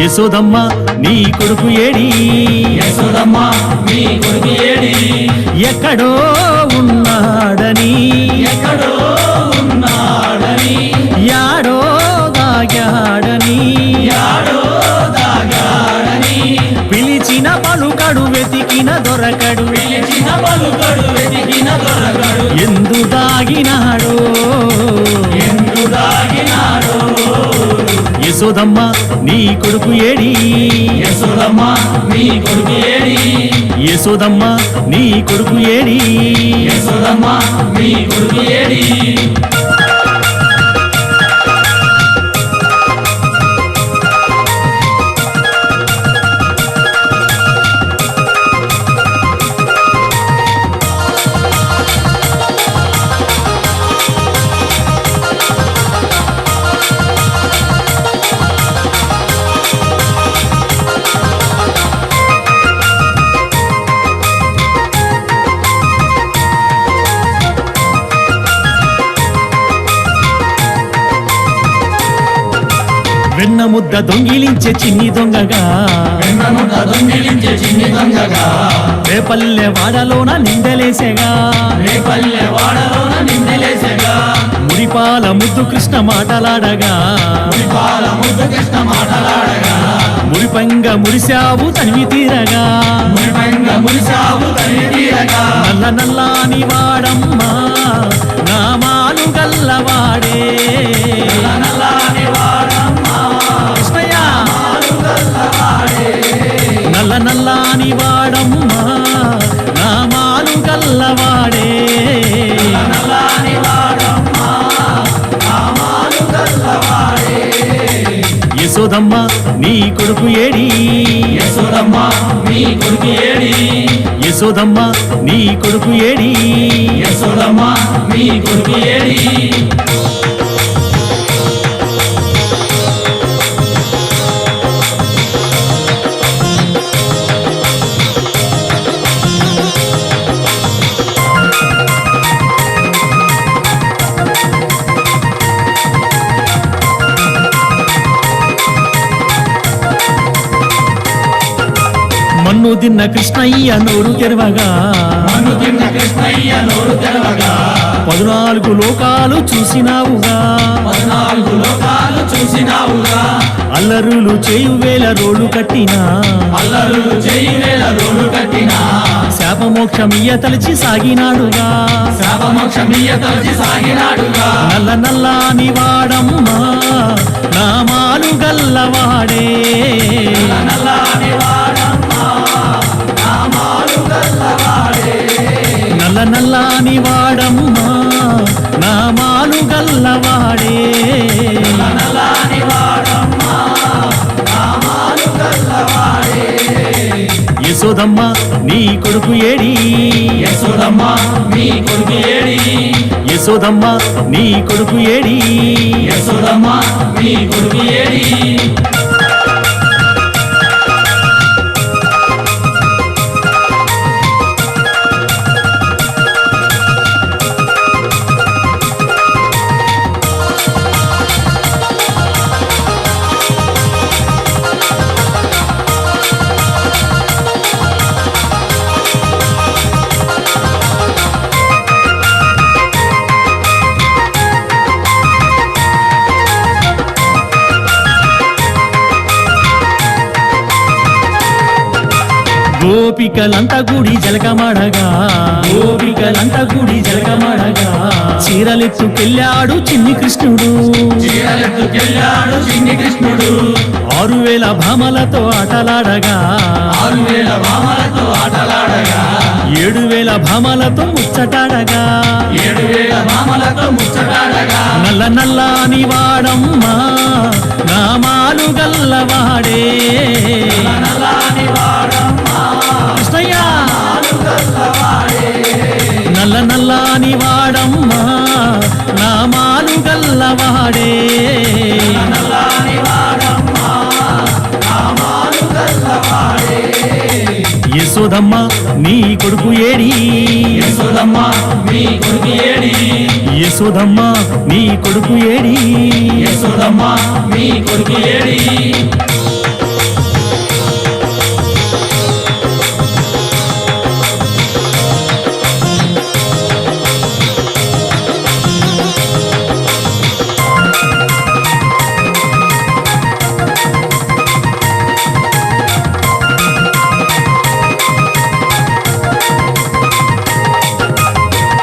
యశోదమ్మ నీ కొడుకు ఏడి యశోదమ్మ నీ కొడుకు ఏడి ఎక్కడో ఉన్నాడని ఎక్కడో ఉన్నాడని యాడో దాగాడని యాడో దాగాడని పిలిచిన పలుకడు వెతికిన దొరకడు పిలిచిన పలుకడు వెతికిన దొరకడు ఎందు దాగినాడో ఎందు దాగినాడో యశోదమ్మ నీ కొడుకు ఏడి యశోదమ్మ నీ కొడుకు ఏడి యశోదమ్మ నీ కొడుకు ఏడి యశోదమ్మ నీ కొడుకు ఏడి వెన్న ముద్ద దొంగిలించే చిన్ని దొంగగా వెన్నముద్ద దొంగిలించే చిన్ని దొంగగా రేపల్లె వాడలోన నిందలేసేగా రేపల్లె వాడలోన నిందలేసగా మురిపాల ముద్దు కృష్ణ మాటలాడగా మురిపాల ముద్దు కృష్ణ మాటలాడగా మురిపంగా మురిశావు తనివి తీరగా మురిపంగా మురిసావు తల్లి తీరగా నల్ల నల్లాని వాడమ్మా నామాలు గల్లవాడే నల్లని వాడమ్మ కృష్ణయ్య గల్లవాడే నల్ల నల్లాని వాడమ్మా నామాలు గల్లవాడే నల్లని వాడమ్మ నామాలు గల్లవాడే యశోదమ్మ నీ కొడుకు ఏడి యశోదమ్మ నీ కొడుకు ఏడి యశోదమ్మ నీ కొడుకు ఏడి యశోదమ్మ నీ కొడుకు ఏడి మన్ను తిన్న కృష్ణయ్య నోరు తెరవగా మన్ను తిన్న కృష్ణయ్య నోరు తెరవగా 14 లోకాలు చూసినావుగా 14 లోకాలు చూసినావుగా అల్లరులు చేయు వేల రోడ్లు కట్టినా అల్లరులు చేయి వేల రోడ్డు కట్టినా శాపమోక్షమియ్య తలచి సాగినాడుగా శాపమోక్షమియ్య తలచి సాగినాడుగా నల్ల నల్లాని వాడమ్మా నామాలు గల్లవాడే నల్లని వాడమ్మ నామాలు గల్లవాడే నల్ల నల్లాని వాడమ్మా నామాలు గల్లవాడే నల్లని వాడమ్మ నామాలు గల్లవాడే యశోదమ్మ నీ కొడుకు ఏడి యశోదమ్మ నీ కొడుకు ఏడి యశోదమ్మ నీ కొడుకు ఏడి యశోదమ్మ నీ కొడుకు ఏడి గోపికలంత గుడి జలకమడగా గోపికలంత గుడి జలకమడగా చీరలెత్తుకెళ్ళాడు చిన్ని కృష్ణుడు చీరలెత్తుకెళ్ళాడు చిన్ని కృష్ణుడు 6000 భామలతో ఆటలాడగా 6000 భామలతో ఆటలాడగా 7000 భామలతో ముచ్చటాడగా 7000 భామలతో ముచ్చటాడగా నల్ల నల్లాని వాడమ్మా నామాలు గల్లవాడే నల్లని వాడమ్మ కృష్ణయ్య గల్లవాడే నల్ల నల్లాని వాడమ్మా నామాలు గల్లవాడే నల్లని వాడమ్మ నామాలు గల్లవాడే యశోదమ్మ నీ కొడుకు ఏడి యశోదమ్మ నీ కొడుకు ఏడి యశోదమ్మ నీ కొడుకు ఏడి యశోదమ్మ నీ కొడుకు ఏడి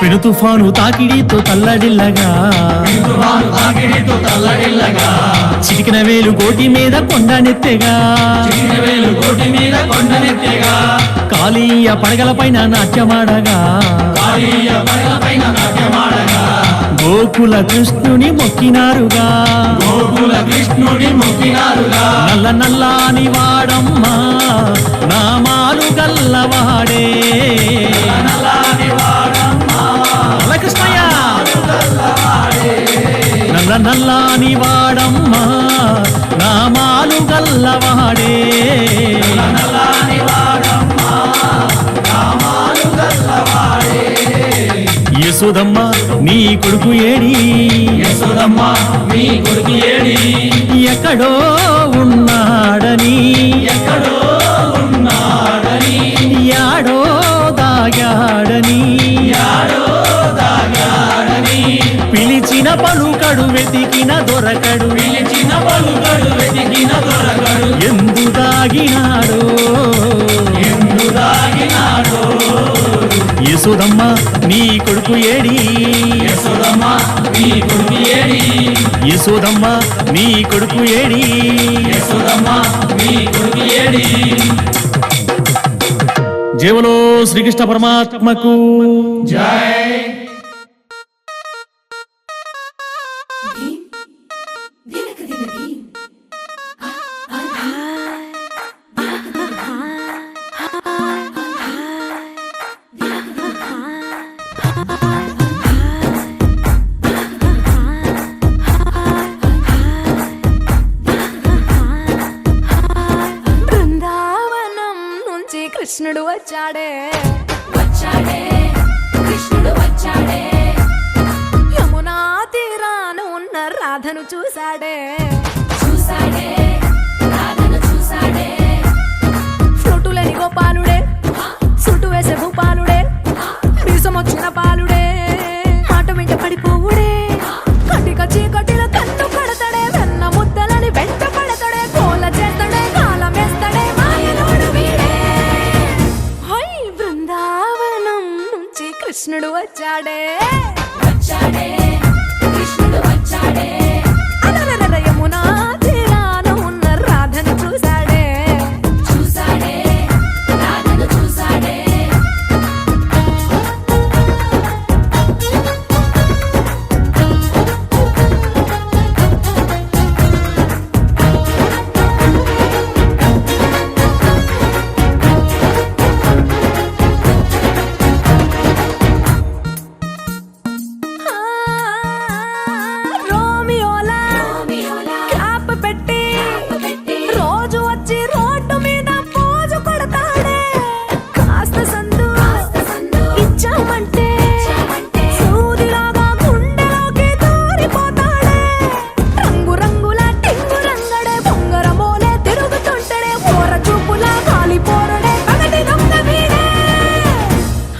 పెను తుఫాను తాకిడితో తల్లడిల్లగా తుఫాను తాకిడితో తల్లడిల్లగా చిటికిన వేలు కోటి మీద కొండనెత్తెగా చిన్న వేలు కోటి మీద కొండనెత్తెగా కాళీయ పడగల పైన నాట్యమాడగా కాళీయ పడగల పైన నాట్యమాడగా గోకుల కృష్ణుని మొక్కినారుగా గోకుల కృష్ణుడి మొక్కినారుగా నల్ల నల్లాని వాడమ్మా నామాలు గల్లవాడే నల్లాని వాడమ్మా నల్ల కృష్ణయ్య నల్ల నల్లాని వాడమ్మా నామాలు గల్లవాడే నల్లాని వాడమ్మా నామాలు గల్లవాడే యశోదమ్మ నీ కొడుకు ఏడి యశోదమ్మ మీ కొడుకు ఏడి ఎక్కడో ఉన్నాడని ఎక్కడో ఉన్నాడని యాడో దాగాడని యాడో దాగాడని పిలిచిన పలుకడు వెతికిన దొరకడు పిలిచిన పలుకడు వెతికిన దొరకడు ఎందు దాగినాడో ఎందు దాగినాడో యశోదమ్మ నీ కొడుకు ఏడి యశోదమ్మ మీ కొడుకు ఏడి యశోదమ్మ నీ కొడుకు ఏడి యశోదమ్మ మీ కొడుకు ఏడి జేవలో శ్రీకృష్ణ పరమాత్మకు జై బృందావనం నుంచి కృష్ణుడు వచ్చాడే వచ్చాడే కృష్ణుడు వచ్చాడే యమునా తీరాన ఉన్న రాధను చూశాడే చూసాడే రాధను చూసాడే ఫ్లూటులేని గోపాలుడే సుట్టు వేసే భూపాలుడే మీసమొచ్చిన పాలుడే మాట వెంట పడిపోవుడే కటిక చీకటిలో కన్ను పడతాడే వెన్న ముద్దలని వెంట పడతాడే కోల చేస్తాడే కాలం వేస్తాడే మాయలోడు వీడే హై బృందావనం నుంచి కృష్ణుడు వచ్చాడే వచ్చాడే కృష్ణుడు వచ్చాడే అలరల యమునా తీరాన ఉన్న రాధను చూశాడే చూసాడే రాధను చూసాడే ఆ, రోమియోలా రోమియోలా క్యాప్ పెట్టి పెట్టి రోజు వచ్చి రోడ్డు మీద పోజు కొడతాడే కాస్త సందు సందు ఇచ్చామంటే ఇచ్చామంటే సూదిలాగా గుండెలోకి దూరిపోతాడే రంగు రంగుల టింగు రంగడే బొంగరమోలే తిరుగుతుంటడే ఓర చూపులా కాలిపోరడే పగటి దొంగ వీడే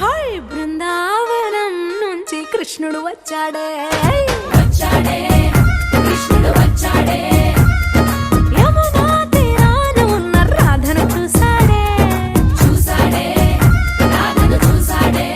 హై బృందావనం నుంచి కృష్ణుడు వచ్చాడే వచ్చాడే కృష్ణుడు వచ్చాడే యమునా తీరాన ఉన్న రాధను చూశాడే చూసాడే రాధను చూసాడే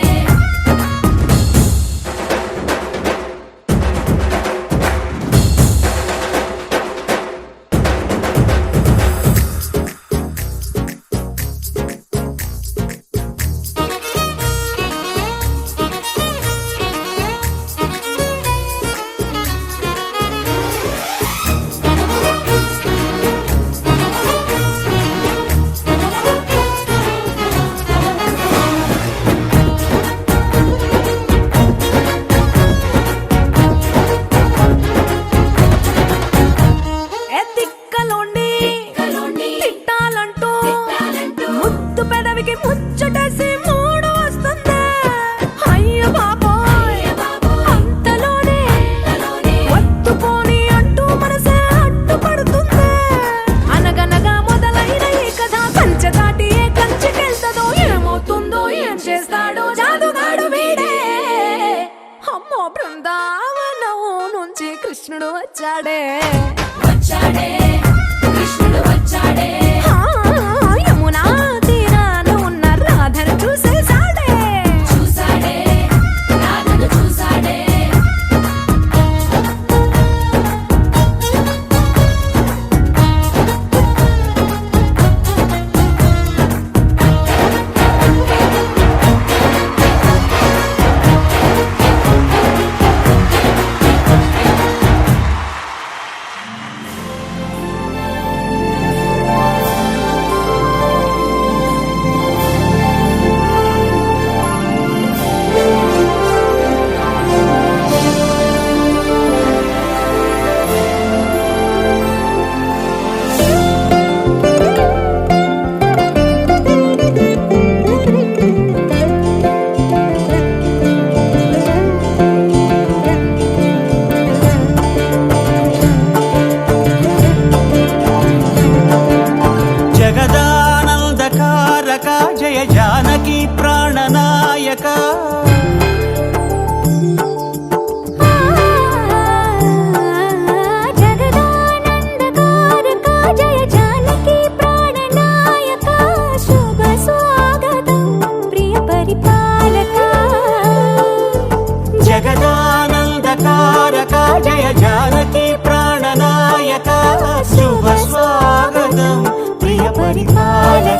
ఏ తిక్కలోండి కలోండి తిట్టాలంటూ తిట్టాలంటూ ముద్దు పెదవికి ముచ్చటేసి మూడు వస్తుంది అయ్య బాబోయ్ అంతలోనే ఒత్తుకోని అంటూ మనసే అడ్డుపడుతుంది అనగనగా మొదలైన ఈ కథ కంచె దాటి ఏ కంచెకెళ్తదో ఏమవుతుందో ఏం చేస్తాడో జాదుగాడు వీడే అమ్మో బృందావనం నుంచి కృష్ణుడు వచ్చాడే వచ్చాడే కృష్ణుడు వచ్చాడే ఆ, యమునా తీరాన ఉన్న రాధను చూసేశాడే చూసాడే రాధను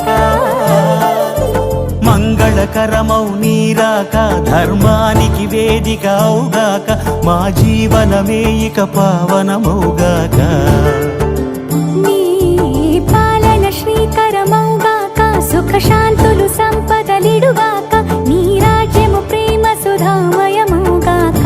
పరిపాలక మంగళకరమౌ నీరాక ధర్మానికి వేదిక అవుగాక మా జీవనమే ఇక పావనమౌగాక నీ పాలన శ్రీకరమౌగాక సుఖ శాంతులు సంపదలిడుగాక నీ రాజ్యము ప్రేమ సుధామయమౌగాక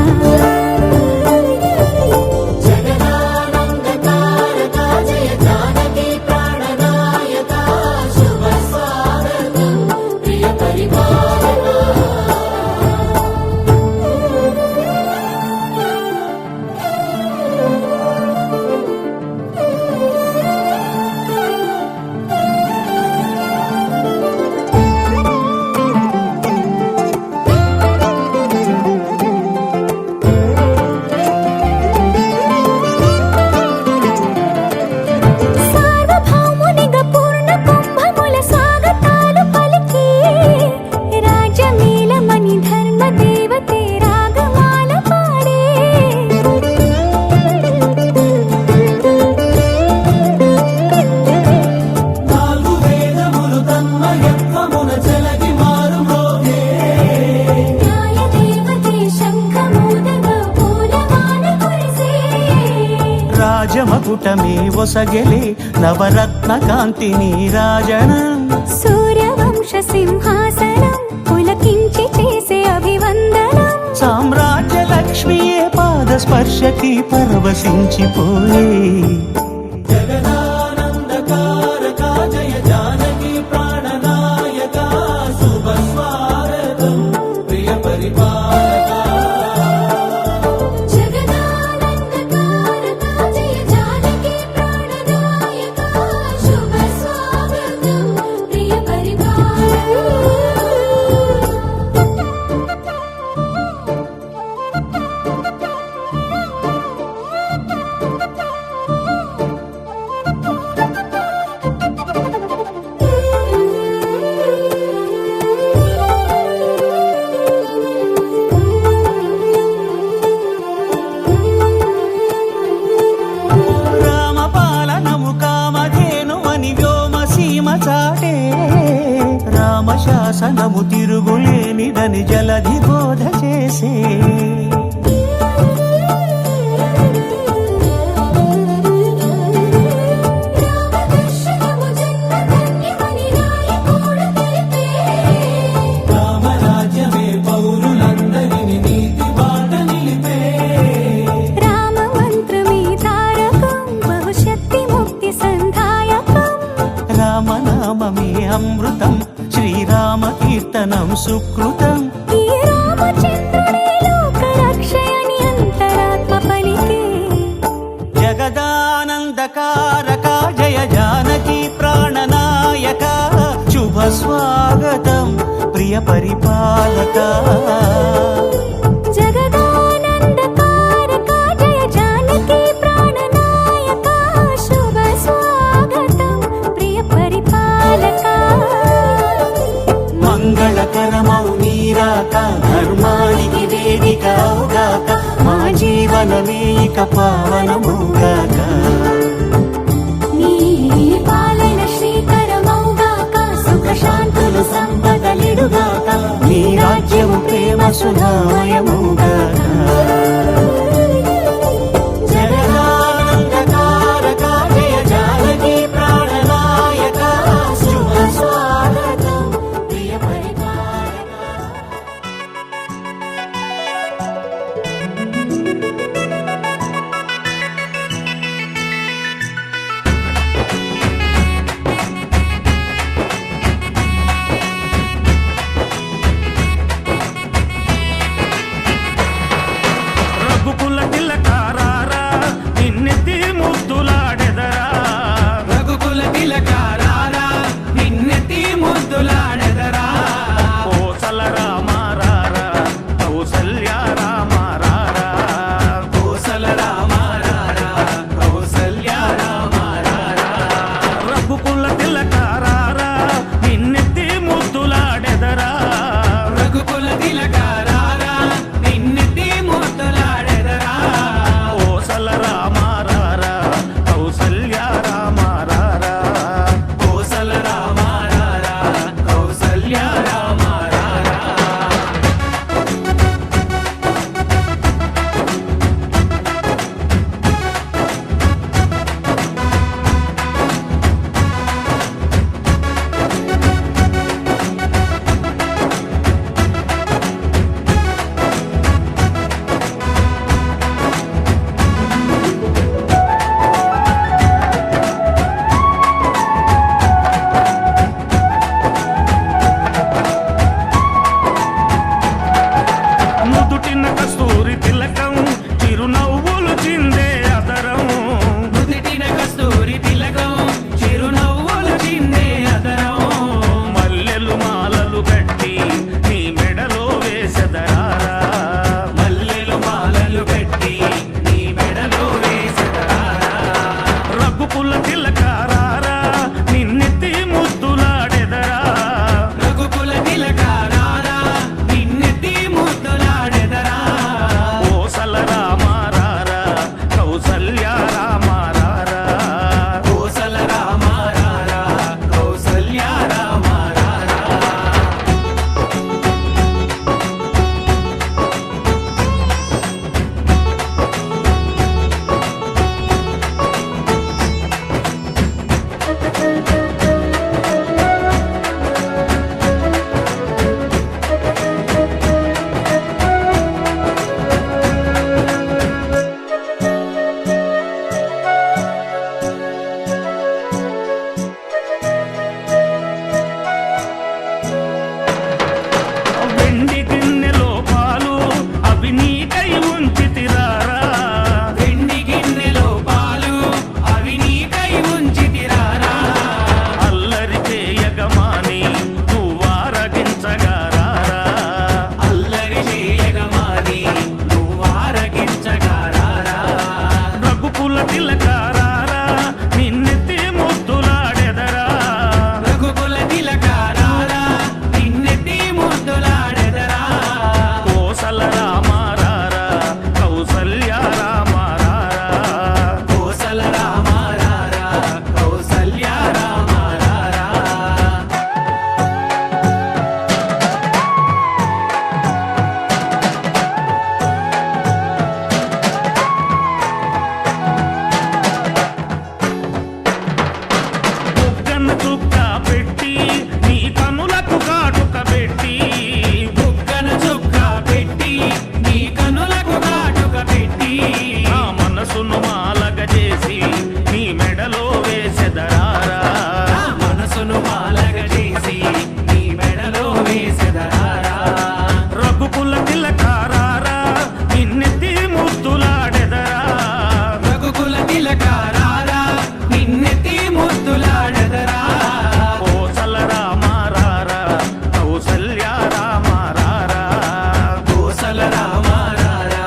సార్వభౌమునిగా పూర్ణ కుంభముల స్వాగతాలు పలికి రాజమేళమణి ధర్మ దేవతే రాగమాల పాడే నాలుగు వేదములు తన్మయత్వమున చెలగి మారుమోగే న్యాయ దేవతే శంఖమూదగా పూలమాల కురిసే రాజమకుటమే ఒసగెలే నవరత్న కాంతి నీరాజనం సూర్యవంశ సింహాసనం పులకించి చేసే అభివందనం సామ్రాజ్య లక్ష్మియే పాద స్పర్శకి పరవశించిపోయే జగదానందకారక జయ జానకి ప్రాణనాయక శుభ స్వాగతం ప్రియ పరిపాలక జగదానందకారక జయ జానకి ప్రాణనాయక శుభ స్వాగతం ప్రియ పరిపాలక రామపాలనము కామధేను అని వ్యోమ సీమ చాటే రామశాసనము తిరుగులేనిదని జలధి బోధ చేసే రామదర్శనము జన్మధన్యమని రాయకూడ తెలిపే రామరాజ్యమే పౌరులందరిని నీతి బాట నిలిపే రామ మంత్రమే తారకం భవిష్యత్తి ముక్తి సంధాయకం రామనామమే అమృతం శ్రీరామ కీర్తనం సుకృతం ఈ రామచంద్రుడే లోక రక్షయని అంతరాత్మ పలికే జగదానందకారక జయ జానకి ప్రాణనాయక శుభ స్వాగతం ప్రియ పరిపాలక జగదానందకారక జయ జానకి ప్రాణనాయక శుభ స్వాగతం ప్రియ పరిపాలక మంగళకరమౌ నీరాక ధర్మానికి వేదిక అవుగాక మా జీవనమే ఇక పావనమౌగాక నీ పాలన శ్రీకరమౌగాక సుఖ శాంతులు సంపదలిడుగాక నీ రాజ్యము ప్రేమ సుధామయమౌగాక జగదానందకారక జయ జానకి ప్రాణనాయక శుభ స్వాగతం ప్రియ పరిపాలక కౌసల్య రామారారా కోసల రామారారా కౌసల్య రామారారా వెండి గిన్నెలో పాలు అవి నీకై ఉంచితిరారా వెండి గిన్నెలో పాలు అవి నీకై ఉంచితిరారా అల్లరి చేయగమాని నువ్వారగించగారారా అల్లరి చేయగమాని నువ్వారగించగారారా రఘుకుల తిలకారారా నిన్నెత్తి ముద్దులాడెదరా రఘుకుల తిలకారారా నిన్నెత్తి ముద్దులాడెదరా కోసల రామారారా కౌసల్య రామారారా కోసల రామారారా కౌసల్య రామారారా బుగ్గన చుక్క పెట్టి నీ కనులకు కాటుక పెట్టి బుగ్గన చుక్క పెట్టి నీ కనులకు కాటుక పెట్టి నా మనసును మాలగ చేసి నీ మెడలో వేసెదరారా నా మనసును మాలగ చేసి నీ మెడలో వేసెదరారా రఘుకుల తిలకారారా నిన్నెత్తి ముద్దులాడెదరా రఘుకుల తిలకారారా నిన్నెత్తి ముద్దులాడెదరా కోసల రామారారా కౌసల్య రామారారా కోసల రామారారా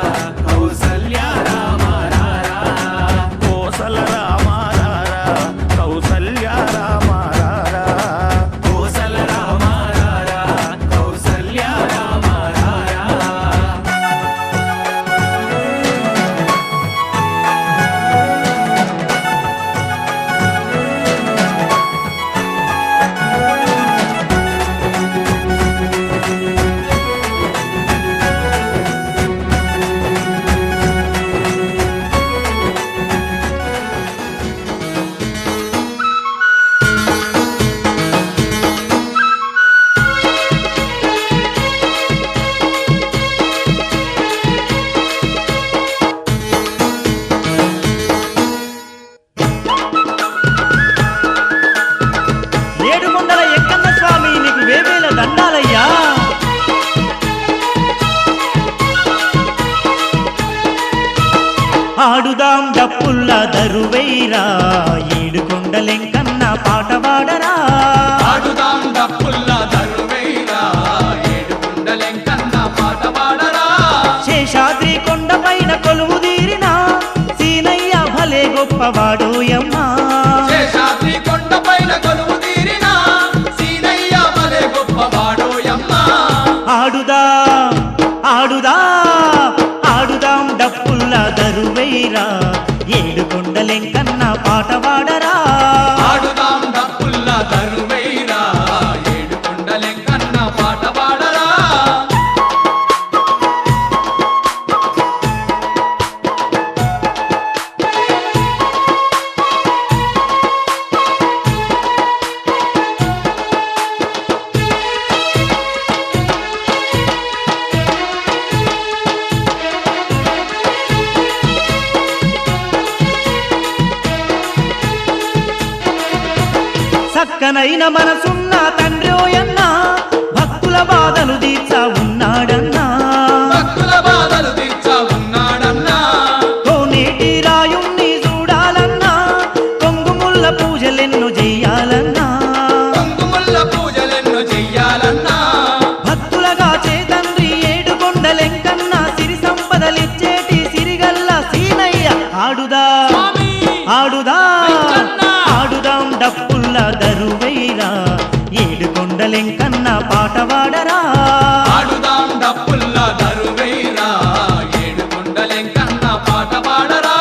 కౌసల్య రామారారా కోసల రామారారా కౌసల్య రామారారా కోసల రామారారా కౌసల్య రామారారా ఏడుకొండల ఎక్కన్న స్వామి నీకు వేవేల దండాలయ్యా. ఆడుదాం డప్పుల్ల దరువైరా ఏడుకొండలెంకన్న పాట పాడరా. ఆడుదాం డప్పుల్ల దరువైరా ఏడుకొండలెంకన్న పాట పాడరా శేషాద్రి కొండ పైన కొలువు తీరిన సీనయ్య భలే గొప్పవాడోయమ్మా. శేషాద్రి కొండపైన కొలువు తీరిన సీనయ్య భలే గొప్పవాడోయమ్మ ఆడుదాం ఆడుదాం ఆడుదాం డప్పుల్ల దరువైరా ఏడుకొండలెంకన్న పాట పాడరా. ఆడుదాం డప్పుల్ల దరువైరా ఏడుకొండలెంకన్న పాట పాడరా చక్కనైన మనసున్న తండ్రోయన్నా భక్తుల బాధలు తీర్చా ఉన్నాడన్నా. భక్తుల బాధలు తీర్చా ఉన్నాడన్నా కోనేటి రాయుణ్ణి చూడాలన్నా కొంగుముల్ల పూజలెన్నో చెయ్యాలన్నా. కుంకుముల్ల పూజలెన్నో చెయ్యాలన్నా భక్తులగా చేతండ్రి ఏడుకొండలెంకన్న సిరి సంపదలిచ్చేటి సిరిగల్ల సీనయ్య. ఆడుదాం డప్పుల్ల దరువైరా ఏడుకొండలెంకన్న పాట పాడరా. ఆడుదాం డప్పుల్ల దరువైరా ఏడుకొండలెంకన్న పాట పాడరా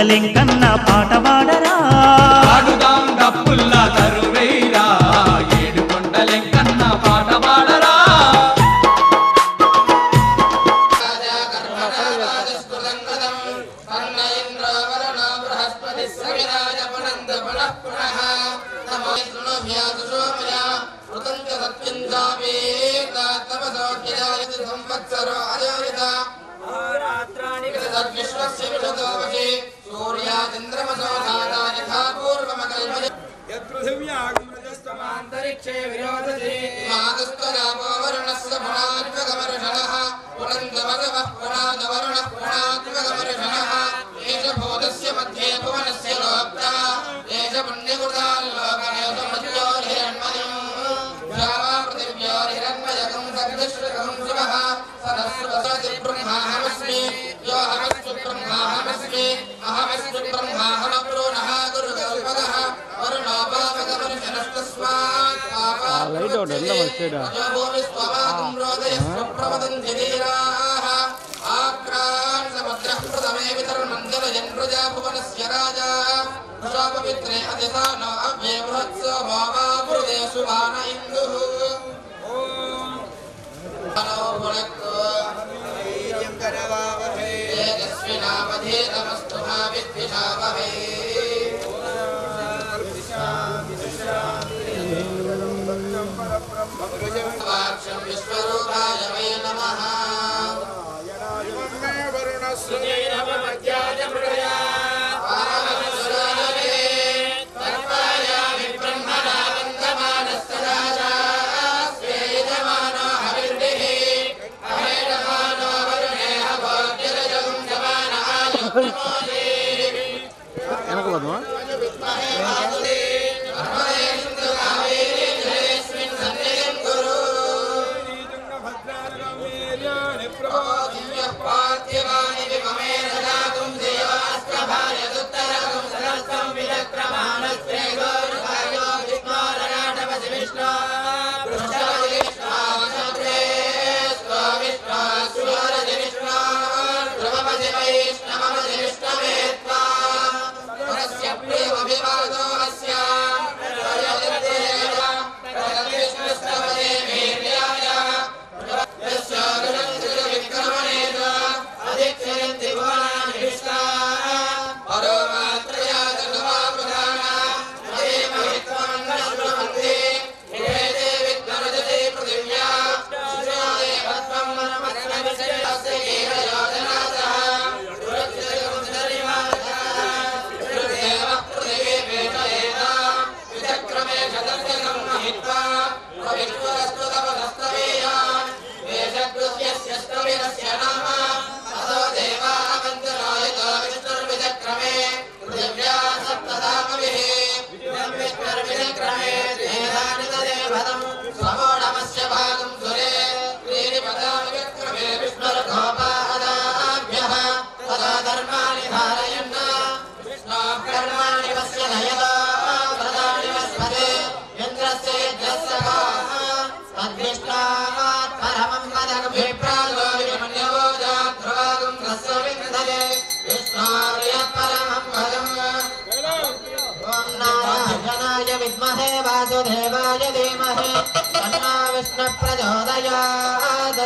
ఏడుకొండలెంకన్న పాట పాడరా ఆడుదాం డప్పుల్ల దరువేరా ఏడుకొండలెంకన్న పాట పాడరా पृथिव्यागमृतस्तमान्तरिक्षे विरोधते मागस्तरापोवर्णस्य पुणात्मकवर्षणः पुनन्दवसवः पुनादवर्णः पुणात्मकवर्षणः एष भूतस्य मध्ये भुवनस्य लोक्ता एष पुण्यकृताल्लोकनेतुमध्योर्हिरण्मयम् द्यावा पृथिव्योर्हिरण्मयकम् सविदश्रकम् शिवः सरस्वती यो अहमस्तु ब्रह्माहमस्मि अहमस्तु ब्रह्माहमप्रोणः गुरुकल्पकः वरुणो पावकवर्षणस्तस्मात् भूमिस्त्वमाकम् रोदयस्वप्रवदन्ति धीराः आक्रान्तमुद्रः प्रथमे वितर्मञ्जलयन् प्रजा भुवनस्य राजा वृषापवित्रे अधिसानो अव्ये बृहत्सोमो वा पुरुदे सुभान इन्दुः नो भुनक्तु तेजस्विनावधीतमस्तु मा विद्विषावहै वाक्यं विश्वरूपाय वै नमः विद्महे वासुदेवाय धीमहि तन्नो विष्णुः प्रचोदयात्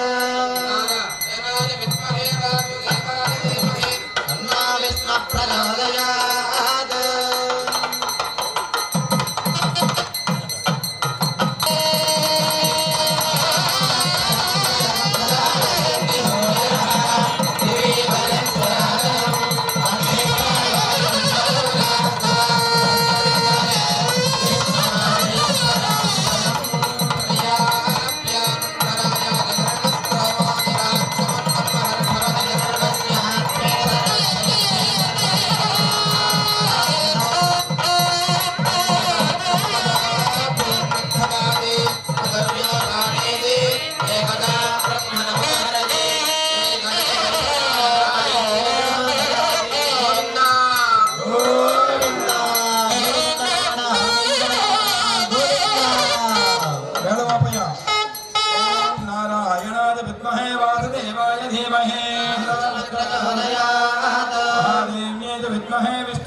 तन्नो विष्णुः प्रचोदयात्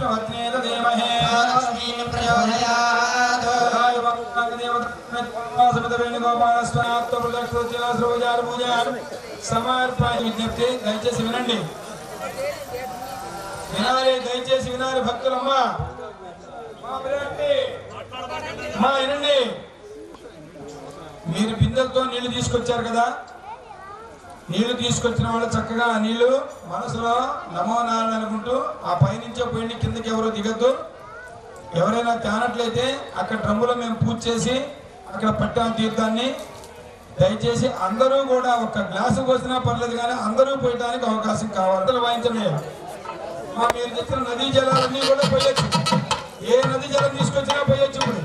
ज्येष्ठमग्नेत देमहे लक्ष्मीं प्रचोदयात् విజ్ఞప్తి దయచేసి వినండి దయచేసి వినాలి భక్తులమ్మా మా వినండి మీరు బిందెలతో నీళ్లు తీసుకొచ్చారు కదా నీళ్లు తీసుకొచ్చిన వాళ్ళు చక్కగా నీళ్లు మనసులో నమో నారాయణ అనుకుంటూ ఆ పైనుంచే పోయింది కిందకి ఎవరో దిగద్దు ఎవరైనా తేనట్లయితే అక్కడ డ్రమ్ములో మేము పూజ చేసి అక్కడ పట్టాం తీర్థాన్ని దయచేసి అందరూ కూడా ఒక్క గ్లాసు పోసినా పర్లేదు కానీ అందరూ పోయడానికి అవకాశం కావాలి వాయించండి మీరు తెచ్చిన నదీ జలాలన్నీ కూడా పోయొచ్చు ఏ నదీ జలం తీసుకొచ్చినా పోయొచ్చు ఇప్పుడు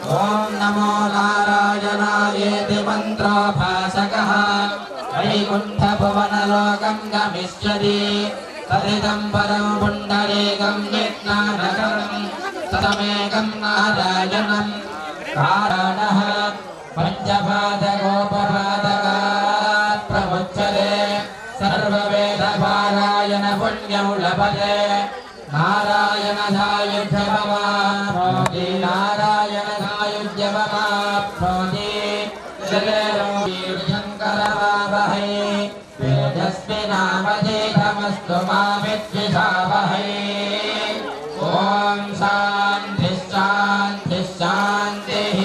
ओम नमो नारायणायेति मंत्रोपासकः वैकुंठ भुवनलोकं गमिष्यति तदिदं परं पुण्डरीकं विज्ञानकं तदमेकं नारायणं कारणः पञ्चपादकोपपादकात् प्रमुच्यते सर्ववेदपारायण पुण्यं लभते नारायणधायुध्यवमाप्नोति नारायणधायुध्यवमाप्नोति शङ्करवावहै तेजस्विनामधीतमस्तु मा विद्विषावहै ॐ शान्तिः शान्तिः शान्तिः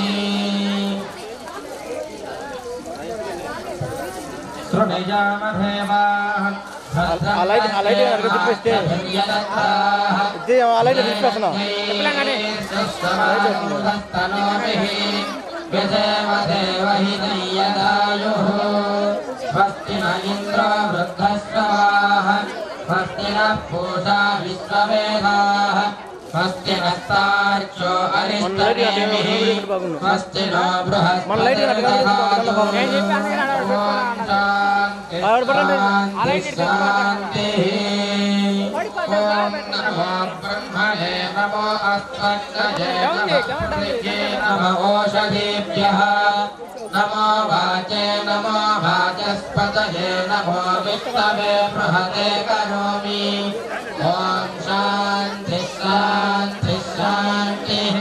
शृणुयामदेवाः स्वस्ति न इंद्रो वृद्धश्रवाः स्वस्ति नः पूषा विश्ववेदाः स्वस्ति नस्तार्क्ष्यो अरिष्टनेमिः स्वस्ति नो बृहस्पतिर्दधातु नमो ब्रह्मणे नमो अस्मद्गजे नमो ओषधीभ्यः नमो वाचे नमो वाचस्पतये नमो विष्णवे बृहते करोमि ॐ शान्ति शान्ति शान्तिः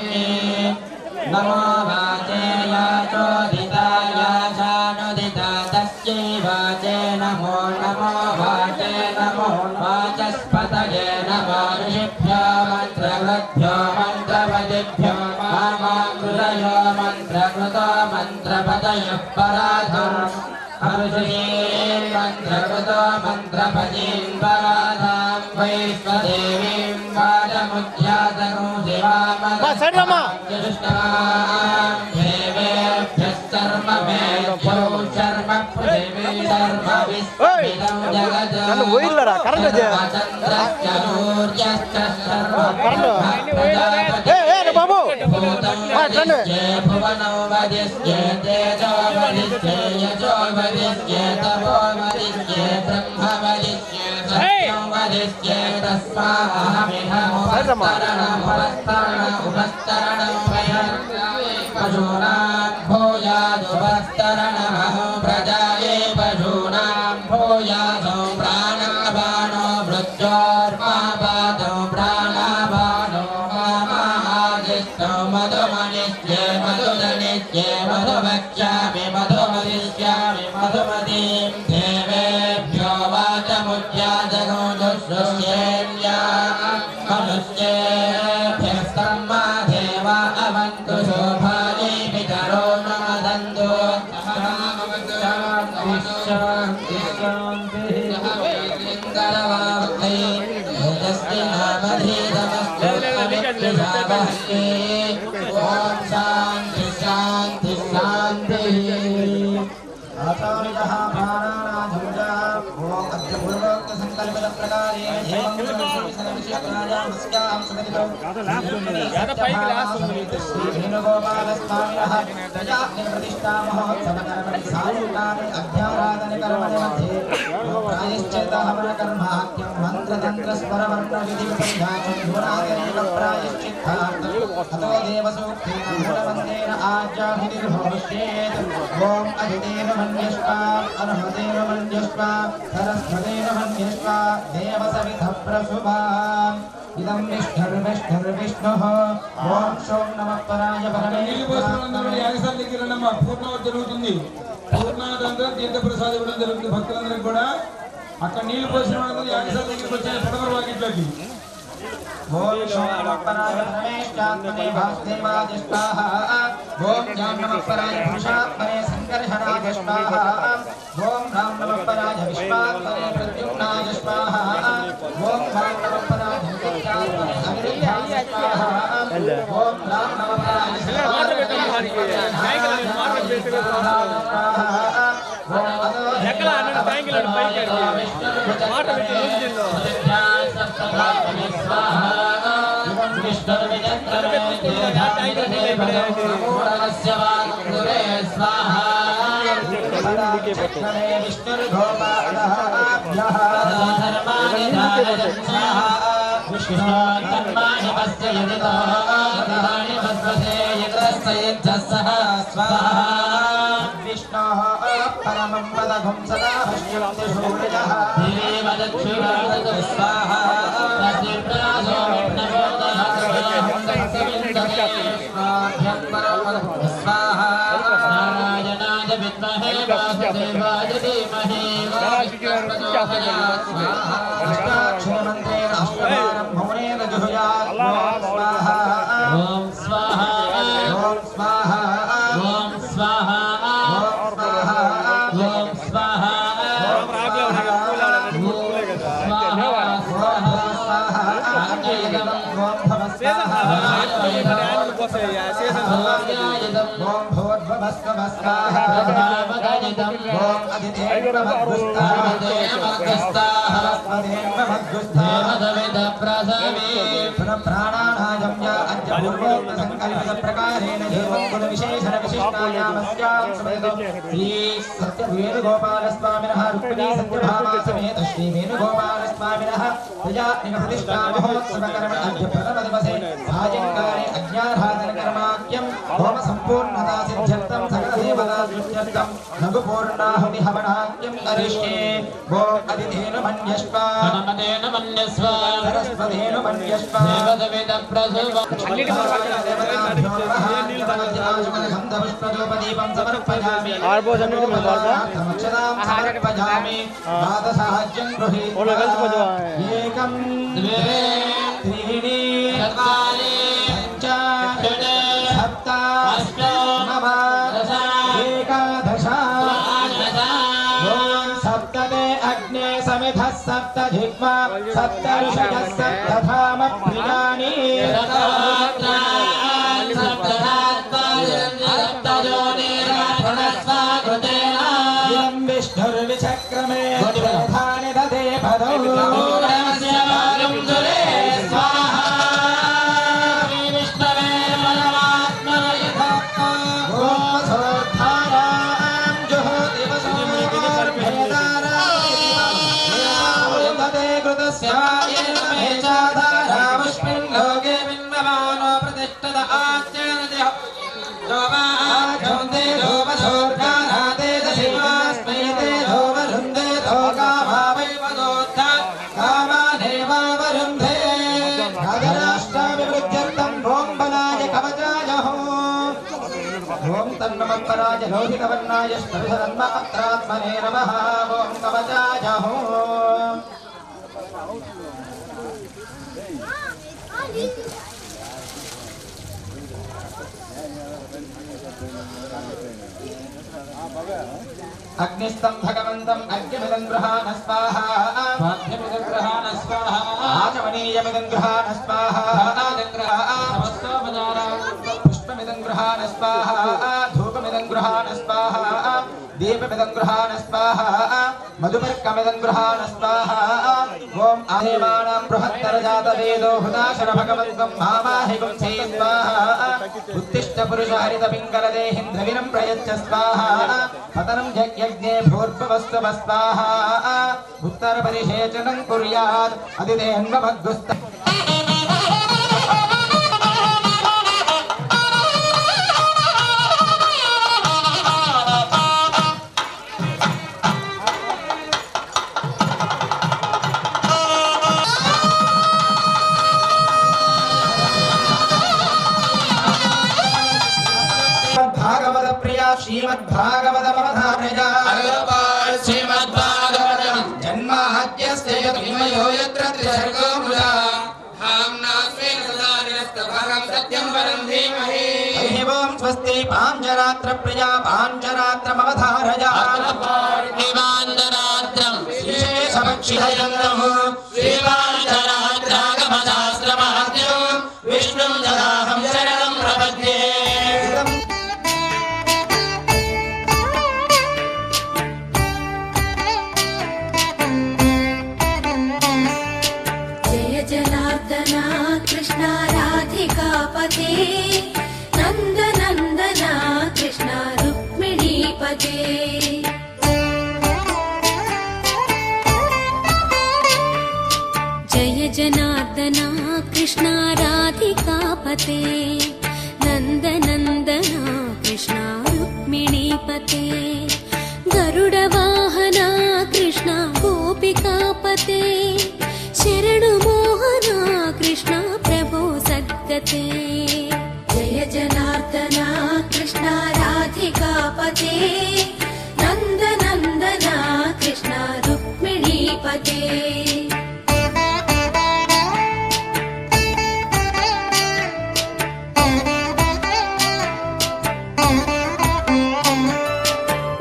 नमो वाचे याचोदिता याचानुदिता तस्यै वाचे नमो नमो वाचे नमो वाचस्पतये नमो ऋषिभ्यो मन्त्रकृभ्यो मन्त्रपदिभ्यो मामाङ्कृतयो मन्त्रकृतो मन्त्रपदयः पराधम् हर्षयेन् मन्त्रकृतो मन्त्रपदीन् पराधाम् वैश्वदेवीं वाचमुद्यातनु शिवामदष्टाम् देवेभ्यः शर्ममेभ्यो शर्म पृथिवी शर्म विश्वमिदं जगत् चन्द्रश्च सूर्यश्च शर्म भुवनौ वदिष्ये तेजो वदिष्ये यजो वदिष्ये तपो वदिष्ये ब्रह्म वदिष्ये सत्यं वदिष्ये तस्माहमिहमुपस्तरणमुपस्तरणं पशूनां भूयादुपस्तरणमहं प्रजाये पशूनां शान्ति शान्तिः वीर्यङ्करवावहै तेजस्वी नामधीतमस्तु विद्विषावहै ॐ शान्ति शान्ति शान्तिः आचार्यः प्राणानां ओम अद्य पूर्वोक्त संकल्पित प्रकारेण एवं विशिष्टायामस्यां सदनितो यादा पైకి లాస్ట్ ఉంది శ్రీ వేణుగోపాల స్వామినః ప్రజాజ్ఞ ప్రతిష్టా మహోత్సవ కర్మణి సాయుక్తాని అధ్యారాధన కర్మణి మధ్యే ప్రాయశ్చిత్త హవన కర్మాఖ్యం మంత్ర తంత్ర స్వర వర్ణ విధి విపర్యాసం గుణాగరిక ప్రాయశ్చిత్తార్థం అతో దేవ సూక్తేన మూలవందేన ఆచార్యుర్భవిష్యేత్ ఓం అజితేన మన్యష్వా అనహదేన మన్యష్వా सरस्वतेन मन्यस्वा देवसवितः प्रसुभा इदं विष्णुर्विष्णुः ओम शों नमः पराय परमेश्वराय యాగశాల దగ్గర నమ్మ పూర్ణావతి జరుగుతుంది. పూర్ణావతి తీర్థ ప్రసాదం ఇవ్వడం జరుగుతుంది భక్తులందరికీ కూడా. అక్కడ నీళ్లు పోసిన వాళ్ళందరూ యాగశాల దగ్గరికి వచ్చారు పడమర వాకిట్లోకి. ओम शों नमः पराय परमेश्वरात्मने वासुदेवाय स्वाहा ओम ज्ञान नमः पराय पुरुषात्मने संकर्षणाय स्वाहा ओम राम नमः पराय विश्वात्मने प्रद्युम्नाय स्वाहा ओम राम नमः पराय नित्यात्मने अनिरुद्धाय स्वाहा ओम राम नमः पराय परमं पदघं सदा पश्यन्ति सूर्यः देवदक्षिणादः स्वाहा तस्यप्रासो स्वाहा नारायणाय विद्महे वासुदेवाय धीमहि प्रचोदयात् स्वाहा अष्टाक्षरमन्त्रेण अष्टवारं मौनेन जुहुयात् स्वाहा ॐ स्वाहा ॐ स्वाहा ॐ स्वाहा वेणुगोपाल स्वामिनः रुक्मिणी सत्यभामा समेत श्री वेणुगोपाल स्वामिनः प्रजाज्ञ प्रतिष्ठा महोत्सव कर्म अद्य प्रथम दिवसे सायंकाले अज्ञाराधन कर्माख्यं होम संपूर्णता सिद्ध्यर्थं सकल देवता दृष्ट्यर्थं लघु पूर्णाहुति हवनाख्यं करिष्ये ओम अदितेन मन्यस्वा हनुमतेन मन्यस्वा सरस्वतेन मन्यस्वा देवदवेद प्रसव गंधपुष्पदीपं समर्पयामि समर्पयामि पादसाहाज्यं गृहीत्वा एकं द्वे त्रीणि चत्वारि पञ्च षट् सप्त अष्ट नव दश एकादश ॐ सप्तमे अग्ने समिधः सप्त जिह्वा सप्त ऋषयः सप्त धाम प्रियाणि विष्णुर्विचक्रमे प्रधानि ददे पदौ ओम तन्नमः पराय लोहितवर्णाय स्तविधर्मात्रात्मने नमः ओम कवचाय हो అగ్నిస్తం భగవంతం అగ్నిమిదం గృహాణ స్వాహా వాగ్యమిదం గృహాణ స్వాహా ఆచమనీయమిదం గృహాణ స్వాహా పుష్పమిదం గృహాణ స్వాహా ధూపమిదం గృహాణ స్వాహా దీపమిదం గృహాణ స్వాహా మధుమర్కమిదం గృహాణ స్వాహా ఓం ఆదేవానాం బృహత్తర జాత వేదో హుతాశర భగవంతం మామాహి గుంసే స్వాహా ఉత్తిష్ట పురుష హరిత పింగళ దేహింద్రవిరం ప్రయచ్చ స్వాహా పతనం యజ్ఞే భూర్భువస్తు స్వాహా ఉత్తర పరిషేచనం కుర్యాత్ అదిదేన్వమద్గుస్త భాగవత ప్రియా శ్రీమద్భాగవతమవధారజా శ్రీమద్భాగవతం జన్మాద్యస్య హిమయో యత్ర త్రిసర్గో మృళా హామ్నాస్మేన సదా నిరస్తభాగం సత్యం పరం ధీమహి హరి ఓం స్వస్తి పాంచరాత్ర ప్రియా పాంచరాత్రమవధారజా దివాంతరాత్రం విశేషభక్షిహయంగము శ్రీవాంతరాత్రాగమశాస్త్రమహత్యం విష్ణుం దదాహం శరణం ప్రపద్యే జయ జనార్దన కృష్ణ రాధికాపతే నందనందన కృష్ణ రుక్మిణీపతే జయ జనార్దన కృష్ణ రాధికాపతే నందనందన కృష్ణ రుక్మిణీపతే గరుడ వాహన కృష్ణ గోపికాపతే శరణు మోహన కృష్ణ ప్రభో సద్గతే జయ జనార్దన కృష్ణ రాధికాపతే నందనందన కృష్ణ రుక్మిణీపతే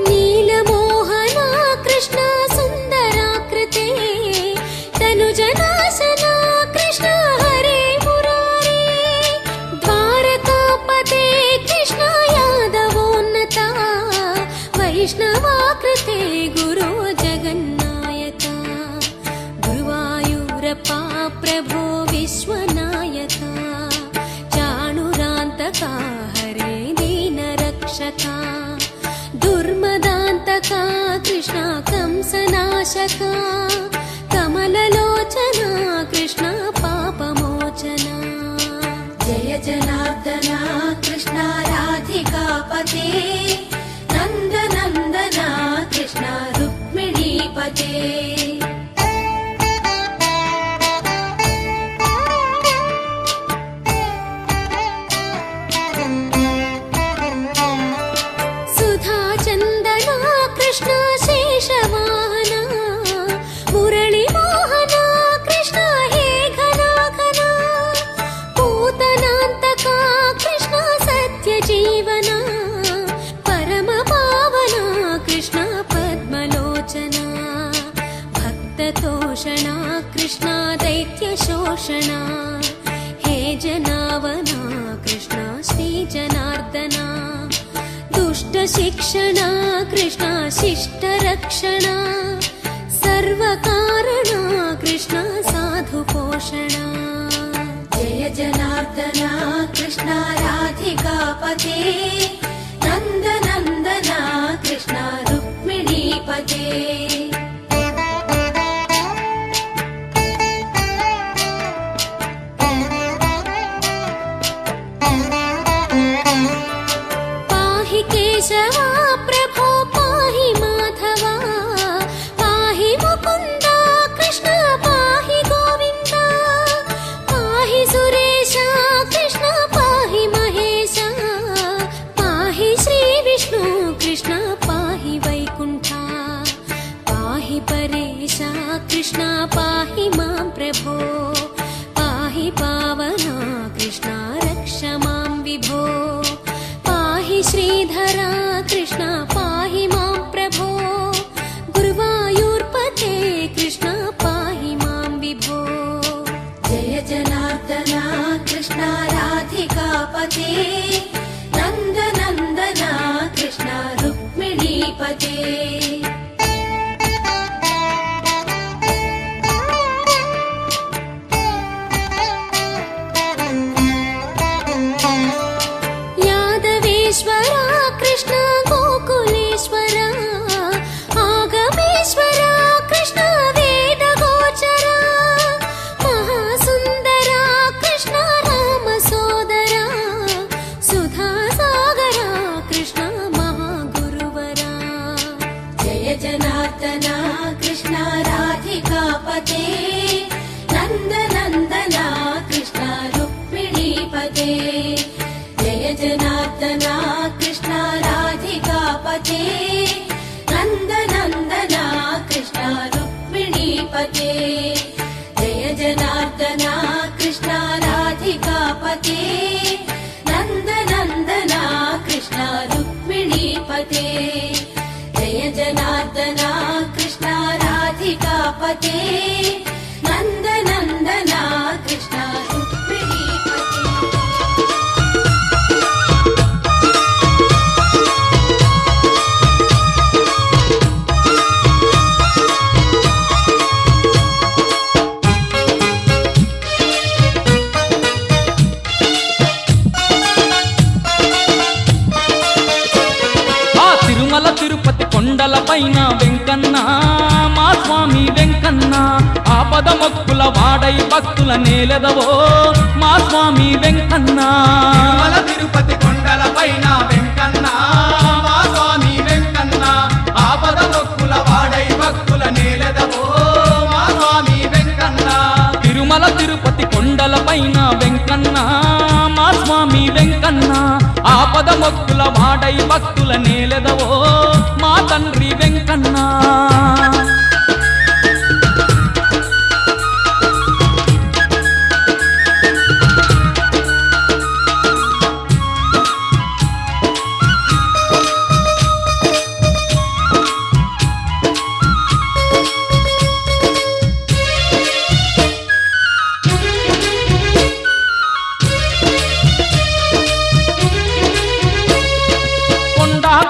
నీలమోహన కృష్ణ సుందరాకృతే తనుజనాశన కృష్ణ హరే మురారే ద్వారకాపతే కృష్ణ యాదవోన్నత వైష్ణవాకృతే గురో జగన్నాయక గురువాయూరప్ప ప్రభో విశ్వనాయక చాణురాంతక హరే దీనరక్షక దుర్మదాంతక కృష్ణ కంసనాశక కమలలోచన కృష్ణ పాపమోచన జయ జనార్దన కృష్ణ రాధికాపతే నందనందన కృష్ణ రుక్మిణీపతే సుధా చందన కృష్ణ శేషవాహన మురళి మోహన కృష్ణ హే ఘనా ఘనా పూతనాంతక కృష్ణ సత్య జీవన పరమ పావన కృష్ణ పద్మలోచన భక్తతోషణ కృష్ణ దైత్య శోషణ హే జనావన కృష్ణ శ్రీ జనార్దన దుష్ట శిక్షణ కృష్ణ శిష్ట రక్షణ సర్వకారణ కృష్ణ సాధు పోషణ జయ జనార్దన కృష్ణ రాధికాపతే నందనందన కృష్ణ రుక్మిణీపతే పాహి కేశవా ప్రభో పాహి మాధవా పాహి ముకుంద కృష్ణ పాహి గోవింద పాహి సురేశ కృష్ణ పాహి మహేశ పాహి శ్రీ విష్ణు కృష్ణ పాహి వైకుంఠ పాహి పరేశ కృష్ణ పాహి మాం ప్రభో పాహి పావన కృష్ణ రక్ష మాం విభో श्रीधरा कृष्ण पाहि मां प्रभो गुरुवायूर्पते कृष्ण पाहि मां विभो जय जनार्दना कृष्ण राधिकापते नन्दनन्दना कृष्ण रुक्मिणीपते यादवेश्वरा कृष्ण गोकुलेश्वरा आगमेश्वरा कृष्ण वेदगोचरा महासुन्दरा कृष्ण रामसोदरा सुधासागरा कृष्ण महागुरुवरा जय जनार्दना कृष्ण राधिकापते नन्दनन्दना कृष्ण रुक्मिणीपते जय जनार्दना कृष्ण राधिकापते नन्दनन्दना कृष्ण रुक्मिणीपते जय जनार्दना कृष्ण राधिकापते नन्दनन्दना कृष्ण रुक्मिणीपते जय जनार्दना कृष्ण राधिकापते नन्दनन्दना कृष्ण रुक्मिणीपते తిరుపతి కొండల పైన వెంకన్న మా స్వామి వెంకన్న ఆపద మొక్కుల వాడై భక్తుల నేలెదవో మా స్వామి వెంకన్న తిరుపతి కొండల పైన వెంకన్న మా స్వామి వెంకన్న ఆపద మొక్కుల వాడై భక్తుల నేలెదవో మా స్వామి వెంకన్న తిరుమల తిరుపతి కొండల పైన వెంకన్న మా స్వామి వెంకన్న ఆపద మొక్కుల వాడై భక్తుల నేలెదవో మా తండ్రి వెంకన్న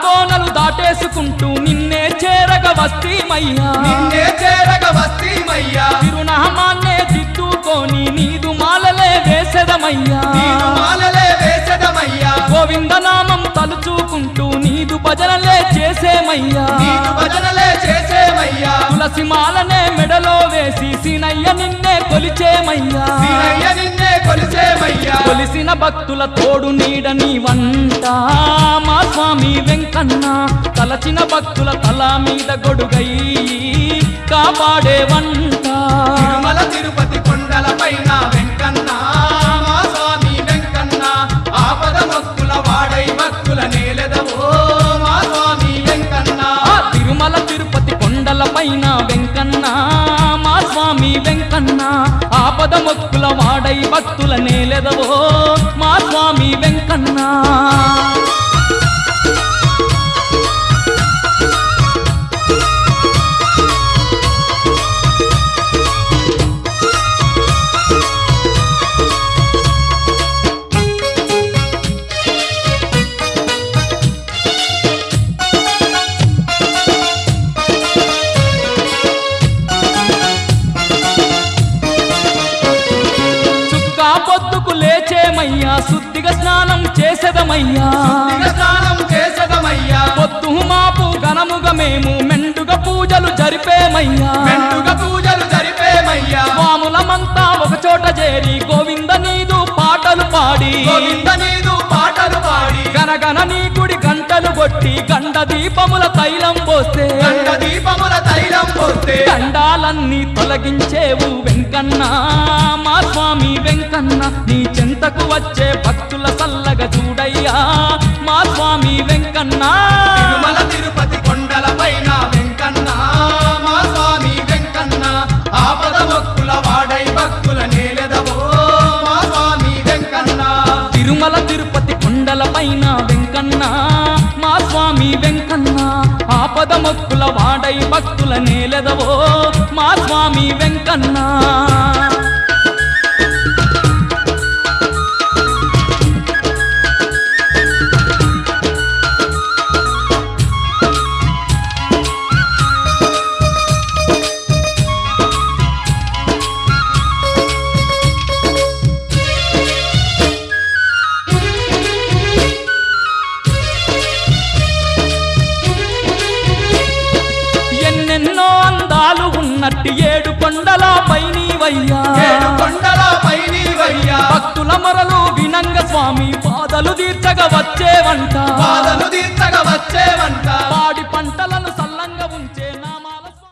కోనలు దాటేసుకుంటూ నిన్నే చేరగ వస్తీమయ్యా నిన్నే చేరగ వస్తీమయ్యా తిరునామాన్నే దిద్దుకొని నీదు మాలలే వేసెదమయ్యా నీదు మాలలే వేసెదమయ్యా గోవిందనామం తలుచుకుంటూ నీదు భజనలే చేసేమయ్యా నీదు భజనలే చేసేమయ్యా తులసి మాలనే మెడలో వేసి సీనయ్య నిన్నే కొలిచేమయ్యా సీనయ్య నిన్నే కొలిచేమయ్యా కొలిసిన భక్తుల తోడు నీడ నీవంట మా స్వామి వెంకన్న తలచిన భక్తుల తల మీద గొడుగై కాపాడేవంట తిరుమల తిరుపతి కొండల పైన వెంకన్న మా స్వామి వెంకన్న ఆపద మొక్కుల వాడై భక్తుల నేలెదవో మా స్వామి వెంకన్న తిరుమల తిరుపతి కొండల పైన వెంకన్న మా స్వామి వెంకన్న ఆపద మొక్కుల వాడై భక్తుల నేలెదవో మా స్వామి వెంకన్న పొద్దుకు లేచేమయ్యా శుద్ధిగా స్నానం చేసేదమయ్యా స్నానం చేసేదమయ్యా పొద్దు మాపు ఘనముగా మేము మెండుగా పూజలు జరిపేమయ్యా మెండుగా పూజలు జరిపేమయ్యా స్వాములమంతా ఒక చోట చేరి గోవింద నీదు పాటలు పాడి గోవింద నీదు పాటలు పాడి గనగన నీ గుడి గంటలు కొట్టి గండ దీపముల తైలం పోస్తే గండ దీపముల తైలం పోస్తే గండాలన్నీ తొలగించేవు వెంకన్న మా స్వామి వెంకన్న నీ చెంతకు వచ్చే భక్తుల సల్లగా చూడయ్యా మా స్వామి వెంకన్న తిరుమల తిరుపతి కొండల పైన వెంకన్న మా స్వామి వెంకన్న ఆపద మొక్కుల వాడై భక్తుల నేలెదవో మా స్వామి వెంకన్న తిరుమల తిరుపతి కొండల పైన వెంకన్న మొక్కుల వాడై భక్తుల నేలెదవో మా స్వామి వెంకన్న. ఎన్నెన్నో అందాలు ఉన్నట్టు ఏడు కొండలపై నీవయ్యా, ఏడు కొండలపై నీవయ్యా, భక్తుల మొరలు వినంగ స్వామి బాధలు తీర్చగా వచ్చేవంట, బాధలు తీర్చగా వచ్చేవంట, పాడి పంటల